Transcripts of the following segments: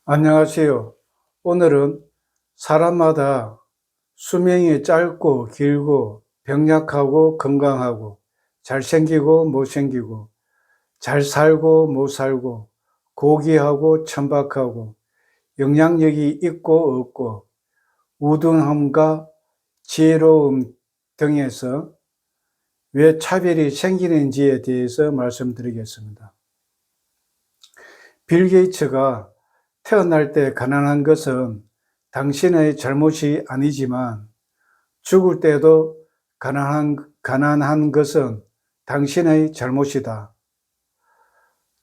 안녕하세요. 오늘은 사람마다 수명이 짧고 길고 병약하고 건강하고 잘생기고 못생기고 잘 살고 못 살고 고귀하고 천박하고 영향력이 있고 없고 우둔함과 지혜로움 등에서 왜 차별이 생기는지에 대해서 말씀드리겠습니다. 빌 게이츠가 태어날 때 가난한 것은 당신의 잘못이 아니지만 죽을 때도 가난한 것은 당신의 잘못이다.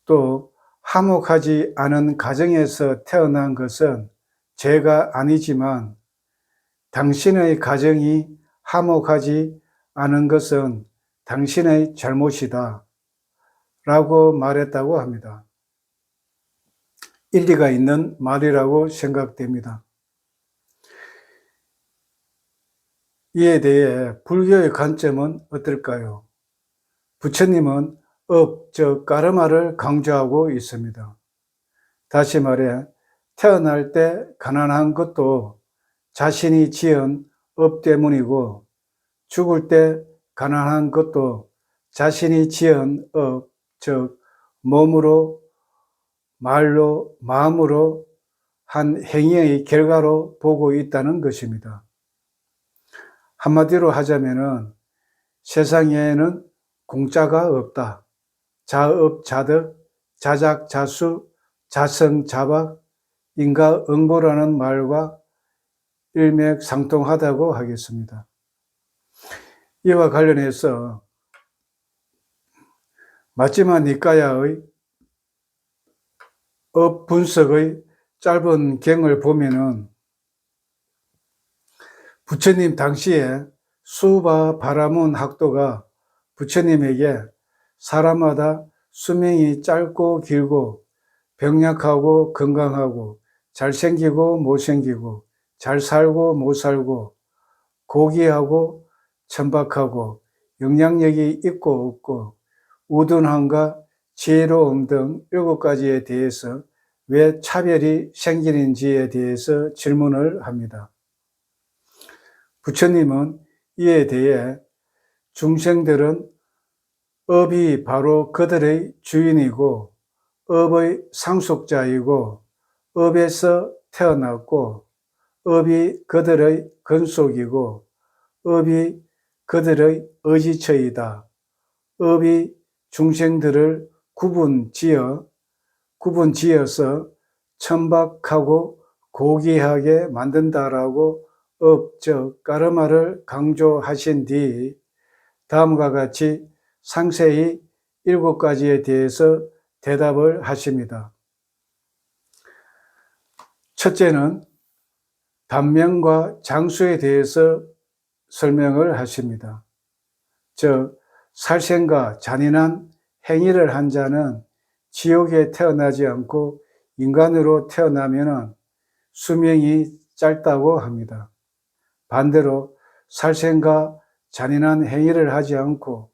또 화목하지 않은 가정에서 태어난 것은 죄가 아니지만 당신의 가정이 화목하지 않은 것은 당신의 잘못이다. 라고 말했다고 합니다. 일리가 있는 말이라고 생각됩니다. 이에 대해 불교의 관점은 어떨까요? 부처님은 즉 까르마를 강조하고 있습니다. 다시 말해 태어날 때 가난한 것도 자신이 지은 업 때문이고 죽을 때 가난한 것도 자신이 지은 업, 즉 몸으로, 말로, 마음으로 한 행위의 결과로 보고 있다는 것입니다. 한마디로 하자면은 세상에는 공짜가 없다. 자업자득, 자작자수, 자성자박, 인과응보라는 말과 일맥상통하다고 하겠습니다. 이와 관련해서 마지마 니까야의 업 분석의 짧은 경을 보면은 부처님 당시에 수바 바라문 학도가 부처님에게 사람마다 수명이 짧고 길고 병약하고 건강하고 잘생기고 못생기고 잘 살고 못 살고 고귀하고 천박하고 영향력이 있고 없고 우둔함과 지혜로움 등 7가지에 대해서 왜 차별이 생기는지에 대해서 질문을 합니다. 부처님은 이에 대해 중생들은 업이 바로 그들의 주인이고 업의 상속자이고 업에서 태어났고 업이 그들의 근속이고 업이 그들의 의지처이다. 업이 중생들을 구분지어서 천박하고 고귀하게 만든다라고 업, 즉 까르마를 강조하신 뒤 다음과 같이 상세히 7가지에 대해서 대답을 하십니다. 첫째는 단명과 장수에 대해서 설명을 하십니다. 즉 살생과 잔인한 행위를 한 자는 지옥에 태어나지 않고 인간으로 태어나면 수명이 짧다고 합니다. 반대로 살생과 잔인한 행위를 하지 않고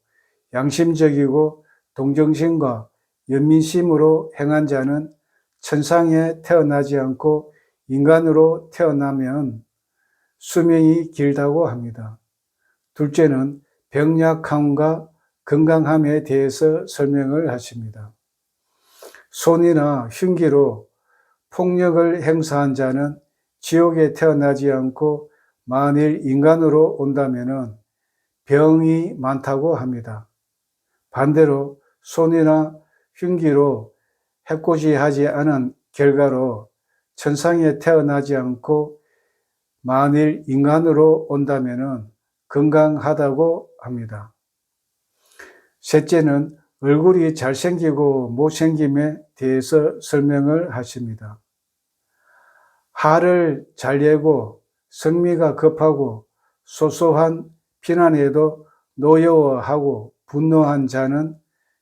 양심적이고 동정심과 연민심으로 행한 자는 천상에 태어나지 않고 인간으로 태어나면 수명이 길다고 합니다. 둘째는 병약함과 건강함에 대해서 설명을 하십니다. 손이나 흉기로 폭력을 행사한 자는 지옥에 태어나지 않고 만일 인간으로 온다면 병이 많다고 합니다. 반대로 손이나 흉기로 해코지하지 않은 결과로 천상에 태어나지 않고 만일 인간으로 온다면 건강하다고 합니다. 셋째는 얼굴이 잘생기고 못생김에 대해서 설명을 하십니다. 화를 잘 내고 성미가 급하고 소소한 비난에도 노여워하고 분노한 자는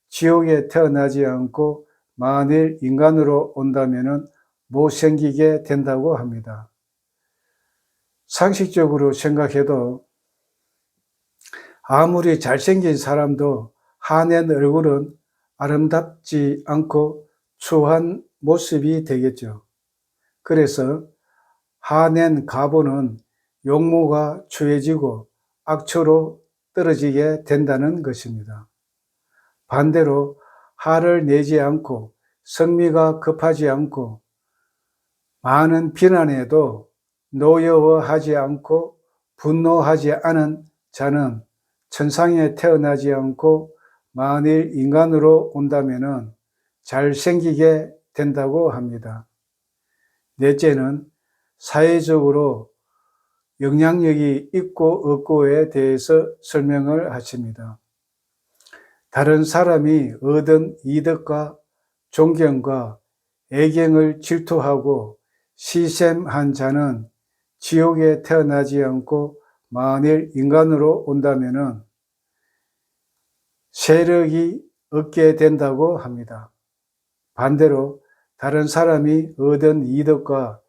지옥에 태어나지 않고 만일 인간으로 온다면 못생기게 된다고 합니다. 상식적으로 생각해도 아무리 잘생긴 사람도 화낸 얼굴은 아름답지 않고 추한 모습이 되겠죠. 그래서 하낸 가보는 용모가 추해지고 악초로 떨어지게 된다는 것입니다. 반대로 화를 내지 않고 성미가 급하지 않고 많은 비난에도 노여워하지 않고 분노하지 않은 자는 천상에 태어나지 않고 만일 인간으로 온다면 잘생기게 된다고 합니다. 넷째는 사회적으로 영향력이 있고 없고에 대해서 설명을 하십니다. 다른 사람이 얻은 이득과 존경과 애경을 질투하고 시샘한 자는 지옥에 태어나지 않고 만일 인간으로 온다면 세력이 얻게 된다고 합니다. 반대로 다른 사람이 얻은 이득과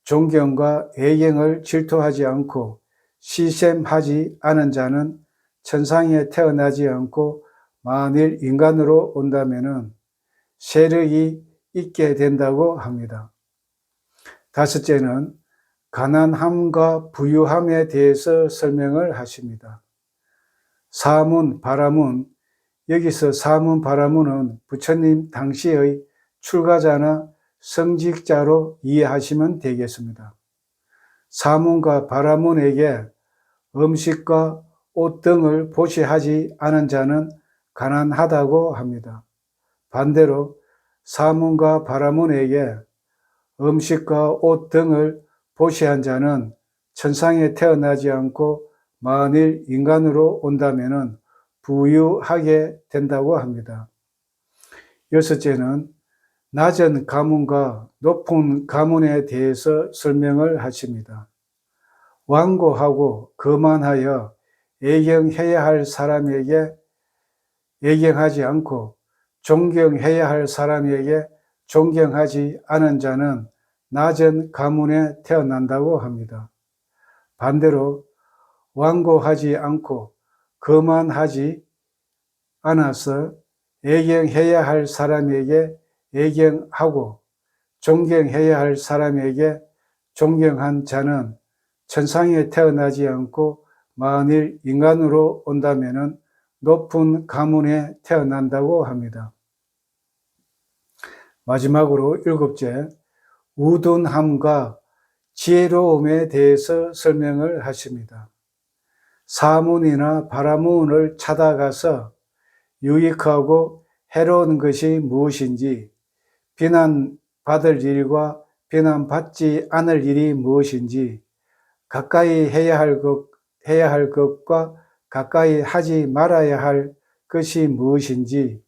존경과 애경을 질투하지 않고 시샘하지 않은 자는 천상에 태어나지 않고 만일 인간으로 온다면 세력이 있게 된다고 합니다. 다섯째는 가난함과 부유함에 대해서 설명을 하십니다. 사문, 바라문, 여기서 사문, 바라문은 부처님 당시의 출가자나 성직자로 이해하시면 되겠습니다. 사문과 바라문에게 음식과 옷 등을 보시하지 않은 자는 가난하다고 합니다. 반대로 사문과 바라문에게 음식과 옷 등을 보시한 자는 천상에 태어나지 않고 만일 인간으로 온다면 부유하게 된다고 합니다. 여섯째는 낮은 가문과 높은 가문에 대해서 설명을 하십니다. 완고하고 거만하여 애경해야 할 사람에게 애경하지 않고 존경해야 할 사람에게 존경하지 않은 자는 낮은 가문에 태어난다고 합니다. 반대로 완고하지 않고 거만하지 않아서 애경해야 할 사람에게 애경하고 존경해야 할 사람에게 존경한 자는 천상에 태어나지 않고 만일 인간으로 온다면 높은 가문에 태어난다고 합니다. 마지막으로 일곱째, 우둔함과 지혜로움에 대해서 설명을 하십니다. 사문이나 바라문을 찾아가서 유익하고 해로운 것이 무엇인지, 비난받을 일과 비난받지 않을 일이 무엇인지, 가까이 해야 할 것과 가까이 하지 말아야 할 것이 무엇인지,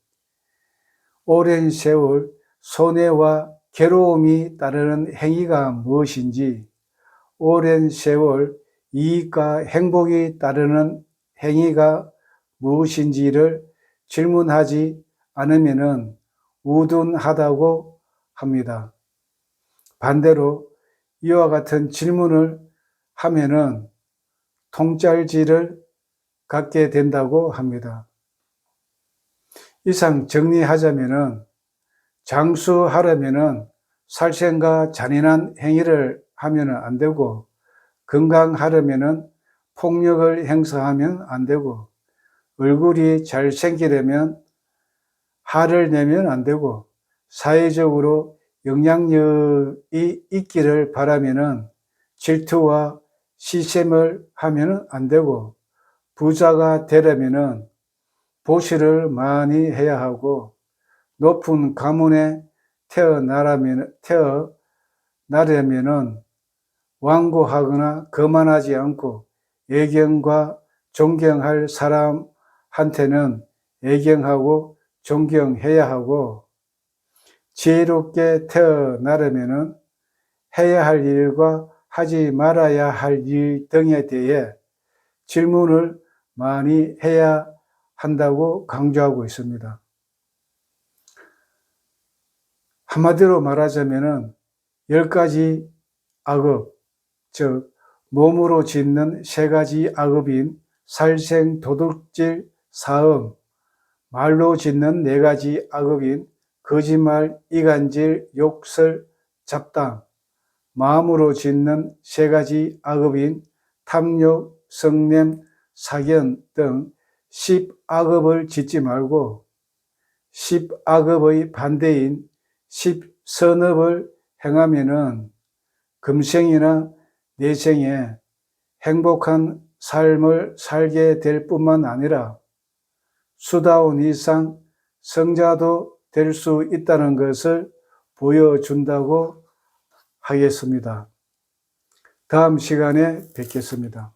오랜 세월 손해와 괴로움이 따르는 행위가 무엇인지, 오랜 세월 이익과 행복이 따르는 행위가 무엇인지를 질문하지 않으면 우둔하다고 합니다. 반대로 이와 같은 질문을 하면은 통찰지를 갖게 된다고 합니다. 이상 정리하자면은 장수하려면은 살생과 잔인한 행위를 하면은 안 되고, 건강하려면은 폭력을 행사하면 안 되고, 얼굴이 잘생기려면 화를 내면 안 되고, 사회적으로 영향력이 있기를 바라면은 질투와 시샘을 하면 안 되고, 부자가 되려면은 보시를 많이 해야 하고, 높은 가문에 태어나려면은 완고하거나 거만하지 않고 애경과 존경할 사람한테는 애경하고 존경해야 하고, 지혜롭게 태어나려면은 해야 할 일과 하지 말아야 할 일 등에 대해 질문을 많이 해야 한다고 강조하고 있습니다. 한마디로 말하자면은 10가지 악업, 즉 몸으로 짓는 3가지 악업인 살생, 도둑질, 사음, 말로 짓는 4가지 악업인 거짓말, 이간질, 욕설, 잡담, 마음으로 짓는 세 가지 악업인 탐욕, 성냄, 사견 등 10악업을 짓지 말고 10악업의 반대인 10선업을 행하면은 금생이나 내생에 행복한 삶을 살게 될 뿐만 아니라 수다운 이상 성자도 될 수 있다는 것을 보여준다고 하겠습니다. 다음 시간에 뵙겠습니다.